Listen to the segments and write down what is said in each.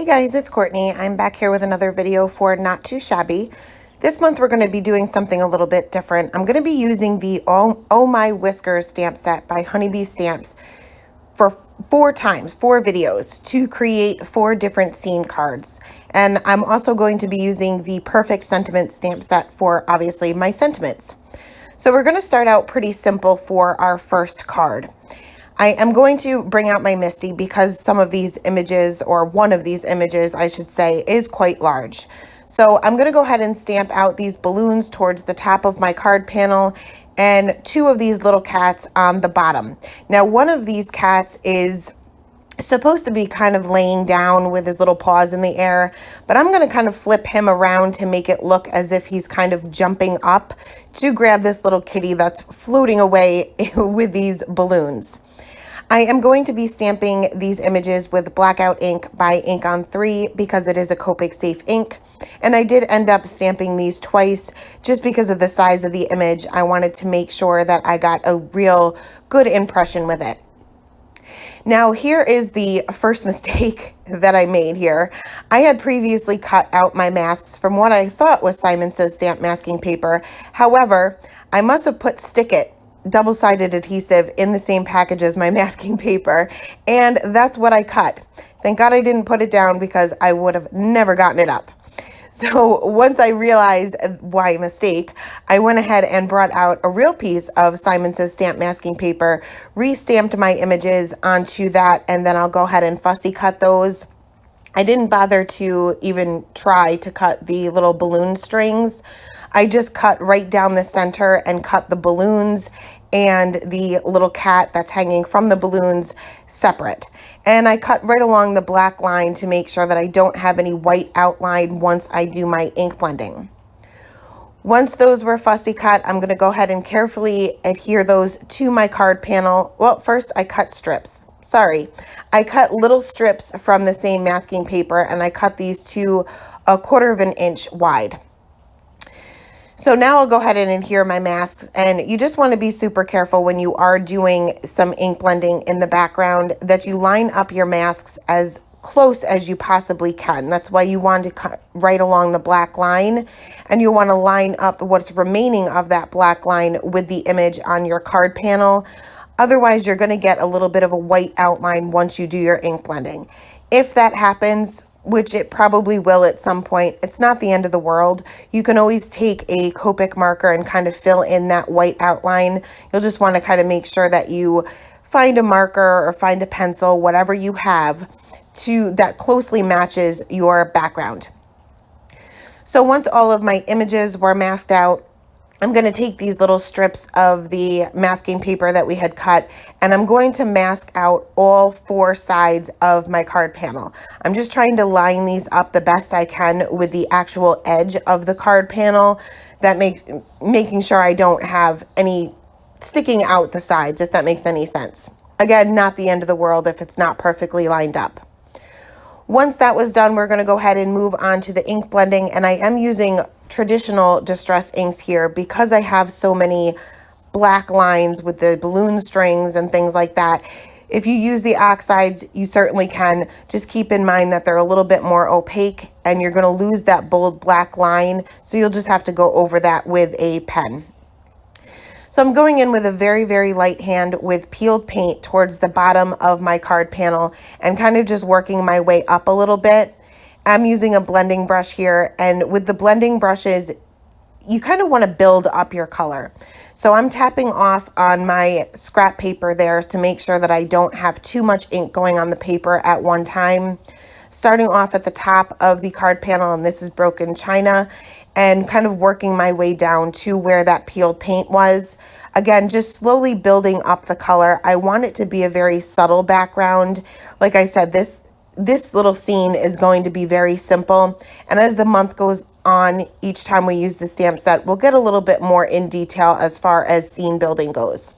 Hey guys, it's Courtney. I'm back here with another video for Not Too Shabby. This month we're going to be doing something a little bit different. I'm going to be using the Oh My Whiskers stamp set by Honeybee Stamps for four videos to create 4 different scene cards. And I'm also going to be using the Perfect Sentiment stamp set for obviously my sentiments. So we're going to start out pretty simple for our first card. I am going to bring out my Misty because some of these images, or one of these images, I should say, is quite large. So I'm going to go ahead and stamp out these balloons towards the top of my card panel and 2 of these little cats on the bottom. Now, one of these cats is supposed to be kind of laying down with his little paws in the air, but I'm going to kind of flip him around to make it look as if he's kind of jumping up to grab this little kitty that's floating away with these balloons. I am going to be stamping these images with blackout ink by Ink on 3 because it is a Copic safe ink. And I did end up stamping these twice just because of the size of the image. I wanted to make sure that I got a real good impression with it. Now here is the first mistake that I made here. I had previously cut out my masks from what I thought was Simon Says stamp masking paper. However, I must have put Stick It double-sided adhesive in the same package as my masking paper, and that's what I cut. Thank God I didn't put it down because I would have never gotten it up. So once I realized my mistake, I went ahead and brought out a real piece of Simon Says stamp masking paper, re-stamped my images onto that, and then I'll go ahead and fussy cut those. I didn't bother to even try to cut the little balloon strings. I just cut right down the center and cut the balloons and the little cat that's hanging from the balloons separate. And I cut right along the black line to make sure that I don't have any white outline once I do my ink blending. Once those were fussy cut, I'm going to go ahead and carefully adhere those to my card panel. Well, first I cut strips. Sorry, I cut little strips from the same masking paper, and I cut these to 1/4 of an inch wide. So now I'll go ahead and adhere my masks, and you just want to be super careful when you are doing some ink blending in the background that you line up your masks as close as you possibly can. That's why you want to cut right along the black line, and you want to line up what's remaining of that black line with the image on your card panel. Otherwise, you're going to get a little bit of a white outline once you do your ink blending. If that happens, which it probably will at some point, it's not the end of the world. You can always take a Copic marker and kind of fill in that white outline. You'll just want to kind of make sure that you find a marker or find a pencil, whatever you have, that closely matches your background. So once all of my images were masked out, I'm going to take these little strips of the masking paper that we had cut, and I'm going to mask out all 4 sides of my card panel. I'm just trying to line these up the best I can with the actual edge of the card panel, that making sure I don't have any sticking out the sides, if that makes any sense. Again, not the end of the world if it's not perfectly lined up. Once that was done, we're going to go ahead and move on to the ink blending, and I am using traditional distress inks here because I have so many black lines with the balloon strings and things like that. If you use the oxides, you certainly can. Just keep in mind that they're a little bit more opaque and you're going to lose that bold black line, so you'll just have to go over that with a pen. So I'm going in with a very, very light hand with peeled paint towards the bottom of my card panel and kind of just working my way up a little bit. I'm using a blending brush here, and with the blending brushes, you kind of want to build up your color. So I'm tapping off on my scrap paper there to make sure that I don't have too much ink going on the paper at one time. Starting off at the top of the card panel, and this is broken china, and kind of working my way down to where that peeled paint was. Again, just slowly building up the color. I want it to be a very subtle background. Like I said, this little scene is going to be very simple, and as the month goes on, each time we use the stamp set, we'll get a little bit more in detail as far as scene building goes.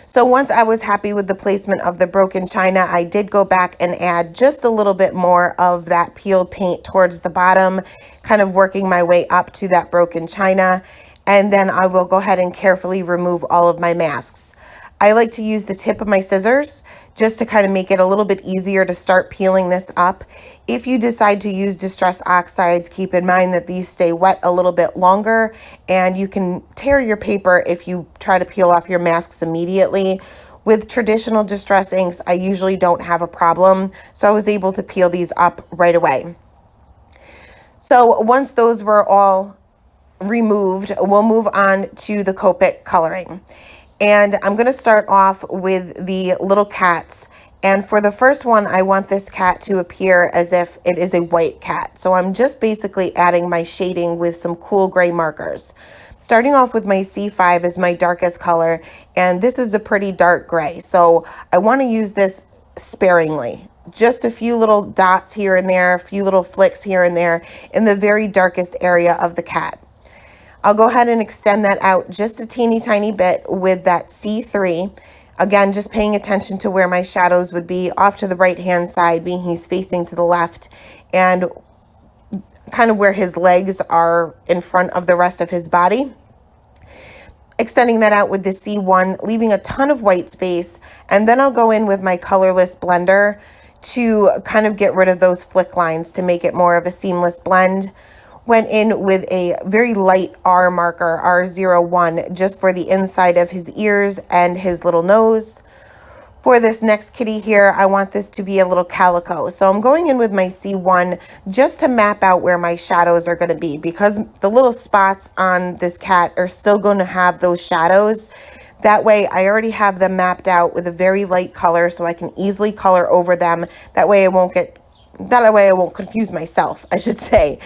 So once I was happy with the placement of the broken china, I did go back and add just a little bit more of that peeled paint towards the bottom, kind of working my way up to that broken china. And then I will go ahead and carefully remove all of my masks. I like to use the tip of my scissors just to kind of make it a little bit easier to start peeling this up. If you decide to use Distress Oxides, keep in mind that these stay wet a little bit longer, and you can tear your paper if you try to peel off your masks immediately. With traditional Distress inks, I usually don't have a problem, so I was able to peel these up right away. So once those were all removed, we'll move on to the Copic coloring. And I'm going to start off with the little cats. And for the first one, I want this cat to appear as if it is a white cat. So I'm just basically adding my shading with some cool gray markers. Starting off with my C5 as my darkest color, and this is a pretty dark gray. So I want to use this sparingly. Just a few little dots here and there, a few little flicks here and there in the very darkest area of the cat. I'll go ahead and extend that out just a teeny tiny bit with that C3. Again, just paying attention to where my shadows would be off to the right-hand side, being he's facing to the left, and kind of where his legs are in front of the rest of his body. Extending that out with the C1, leaving a ton of white space, and then I'll go in with my colorless blender to kind of get rid of those flick lines to make it more of a seamless blend. Went in with a very light R marker, R01, just for the inside of his ears and his little nose. For this next kitty here, I want this to be a little calico. So I'm going in with my C1 just to map out where my shadows are going to be, because the little spots on this cat are still going to have those shadows. That way I already have them mapped out with a very light color so I can easily color over them. That way I won't confuse myself, I should say,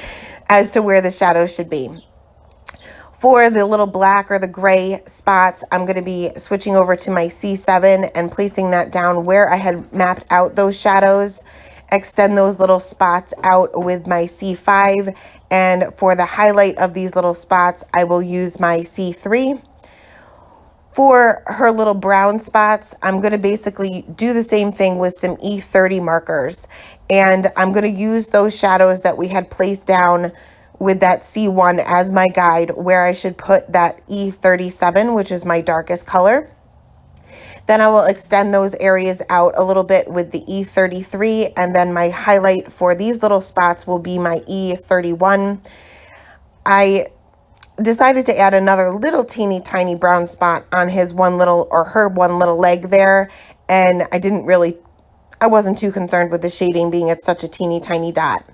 as to where the shadows should be. For the little black or the gray spots, I'm going to be switching over to my C7 and placing that down where I had mapped out those shadows. Extend those little spots out with my C5. And for the highlight of these little spots, I will use my C3. For her little brown spots, I'm going to basically do the same thing with some E30 markers. And I'm going to use those shadows that we had placed down with that C1 as my guide, where I should put that E37, which is my darkest color. Then I will extend those areas out a little bit with the E33, and then my highlight for these little spots will be my E31. I decided to add another little teeny tiny brown spot on his one little, or her one little leg there, and I wasn't too concerned with the shading being at such a teeny tiny dot.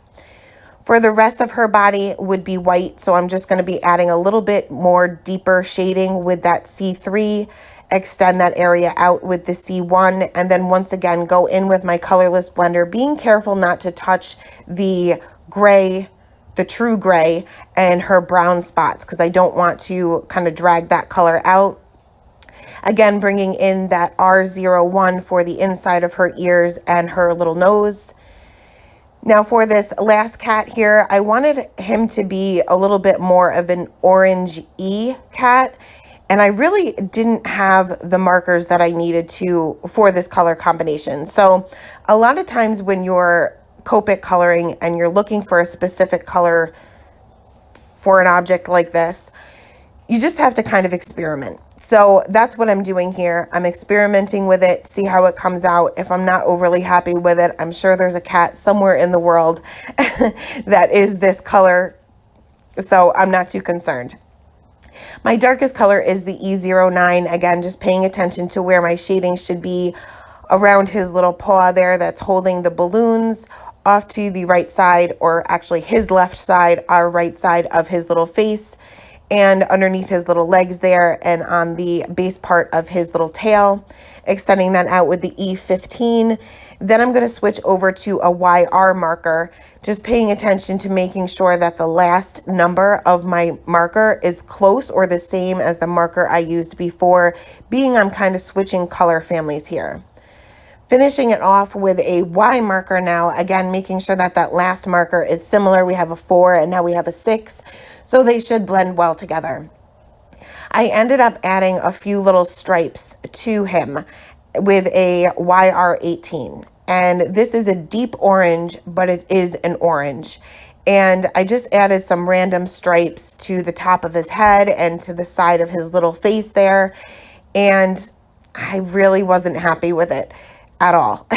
For the rest of her body would be white, so I'm just going to be adding a little bit more deeper shading with that C3, extend that area out with the C1, and then once again go in with my colorless blender, being careful not to touch the gray, the true gray, and her brown spots, because I don't want to kind of drag that color out. Again, bringing in that R01 for the inside of her ears and her little nose. Now for this last cat here, I wanted him to be a little bit more of an orange-y cat, and I really didn't have the markers that I needed to for this color combination. So a lot of times when you're Copic coloring and you're looking for a specific color for an object like this, you just have to kind of experiment. So that's what I'm doing here. I'm experimenting with it, see how it comes out. If I'm not overly happy with it, I'm sure there's a cat somewhere in the world that is this color, so I'm not too concerned. My darkest color is the E09. Again, just paying attention to where my shading should be around his little paw there that's holding the balloons, off to the right side, or actually his left side, our right side of his little face, and underneath his little legs there, and on the base part of his little tail, extending that out with the E15. Then I'm going to switch over to a YR marker, just paying attention to making sure that the last number of my marker is close or the same as the marker I used before, being I'm kind of switching color families here. Finishing it off with a Y marker now, again, making sure that that last marker is similar. We have a 4 and now we have a 6, so they should blend well together. I ended up adding a few little stripes to him with a YR18. And this is a deep orange, but it is an orange. And I just added some random stripes to the top of his head and to the side of his little face there. And I really wasn't happy with it. at all.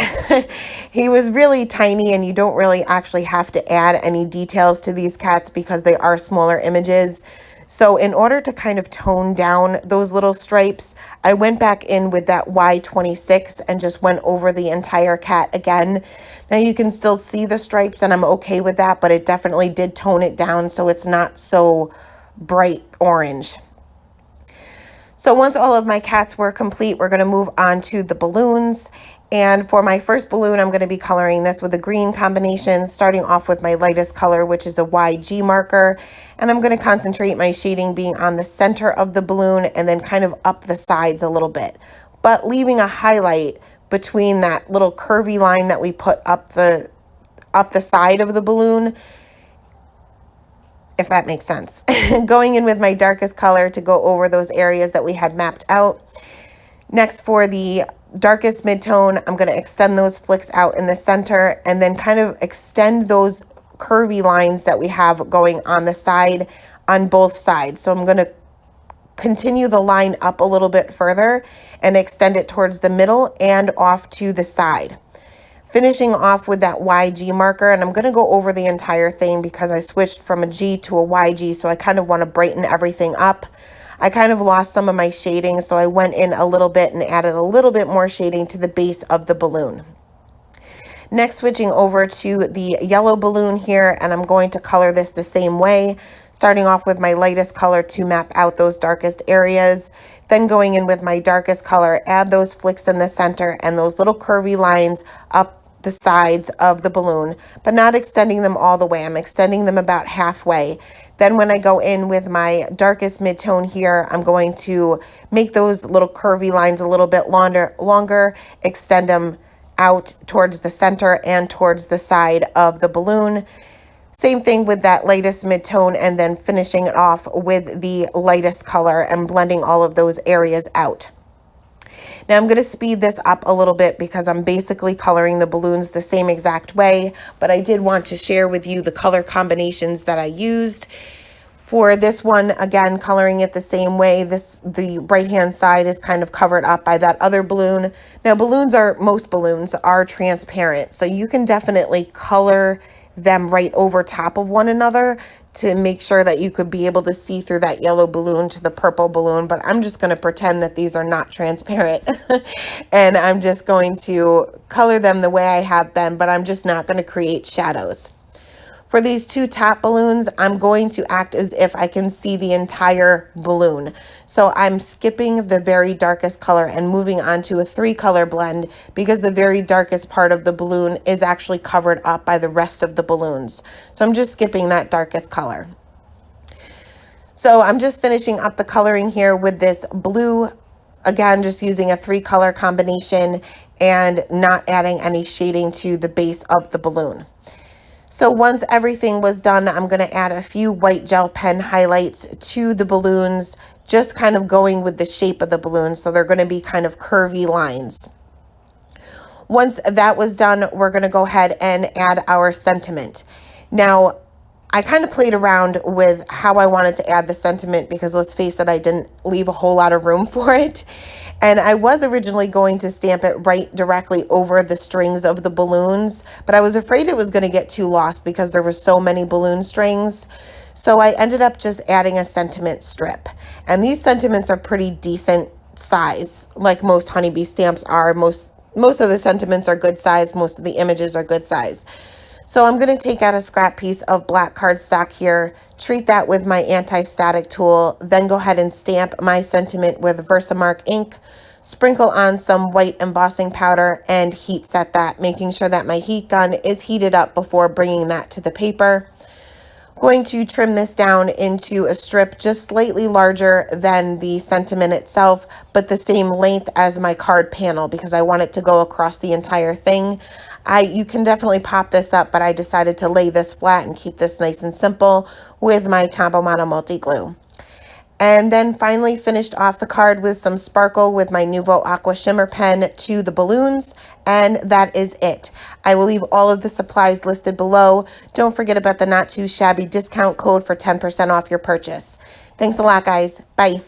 He was really tiny, and you don't really actually have to add any details to these cats because they are smaller images. So in order to kind of tone down those little stripes, I went back in with that Y26 and just went over the entire cat again. Now you can still see the stripes, and I'm okay with that, but it definitely did tone it down so it's not so bright orange. So once all of my cats were complete, we're going to move on to the balloons. And for my first balloon, I'm going to be coloring this with a green combination, starting off with my lightest color, which is a YG marker. And I'm going to concentrate my shading being on the center of the balloon and then kind of up the sides a little bit, but leaving a highlight between that little curvy line that we put up the side of the balloon, if that makes sense. Going in with my darkest color to go over those areas that we had mapped out. Next, for the darkest mid-tone, I'm going to extend those flicks out in the center and then kind of extend those curvy lines that we have going on the side on both sides. So I'm going to continue the line up a little bit further and extend it towards the middle and off to the side. Finishing off with that YG marker, and I'm going to go over the entire thing because I switched from a G to a YG, so I kind of want to brighten everything up. I kind of lost some of my shading, so I went in a little bit and added a little bit more shading to the base of the balloon. Next, switching over to the yellow balloon here, and I'm going to color this the same way, starting off with my lightest color to map out those darkest areas, then going in with my darkest color, add those flicks in the center and those little curvy lines up the sides of the balloon, but not extending them all the way. I'm extending them about halfway. Then when I go in with my darkest mid-tone here, I'm going to make those little curvy lines a little bit longer, extend them out towards the center and towards the side of the balloon. Same thing with that lightest mid-tone, and then finishing it off with the lightest color and blending all of those areas out. Now I'm going to speed this up a little bit because I'm basically coloring the balloons the same exact way, but I did want to share with you the color combinations that I used. For this one, again, coloring it the same way. The right-hand side is kind of covered up by that other balloon. Now most balloons are transparent, so you can definitely color them right over top of one another to make sure that you could be able to see through that yellow balloon to the purple balloon, but I'm just going to pretend that these are not transparent and I'm just going to color them the way I have been, but I'm just not going to create shadows. For these two top balloons, I'm going to act as if I can see the entire balloon. So I'm skipping the very darkest color and moving on to a 3-color blend because the very darkest part of the balloon is actually covered up by the rest of the balloons. So I'm just skipping that darkest color. So I'm just finishing up the coloring here with this blue, again, just using a 3-color combination and not adding any shading to the base of the balloon. So once everything was done, I'm going to add a few white gel pen highlights to the balloons, just kind of going with the shape of the balloon. So they're going to be kind of curvy lines. Once that was done, we're going to go ahead and add our sentiment. Now, I kind of played around with how I wanted to add the sentiment because let's face it, I didn't leave a whole lot of room for it. And I was originally going to stamp it right directly over the strings of the balloons, but I was afraid it was going to get too lost because there were so many balloon strings. So I ended up just adding a sentiment strip. And these sentiments are pretty decent size, like most honeybee stamps are. Most of the sentiments are good size. Most of the images are good size. So I'm going to take out a scrap piece of black cardstock here, treat that with my anti-static tool, then go ahead and stamp my sentiment with Versamark ink, sprinkle on some white embossing powder, and heat set that, making sure that my heat gun is heated up before bringing that to the paper. Going to trim this down into a strip just slightly larger than the sentiment itself, but the same length as my card panel because I want it to go across the entire thing. You can definitely pop this up, but I decided to lay this flat and keep this nice and simple with my Tombow Mono Multi Glue. And then finally finished off the card with some sparkle with my Nuvo Aqua Shimmer pen to the balloons. And that is it. I will leave all of the supplies listed below. Don't forget about the Not Too Shabby discount code for 10% off your purchase. Thanks a lot, guys. Bye.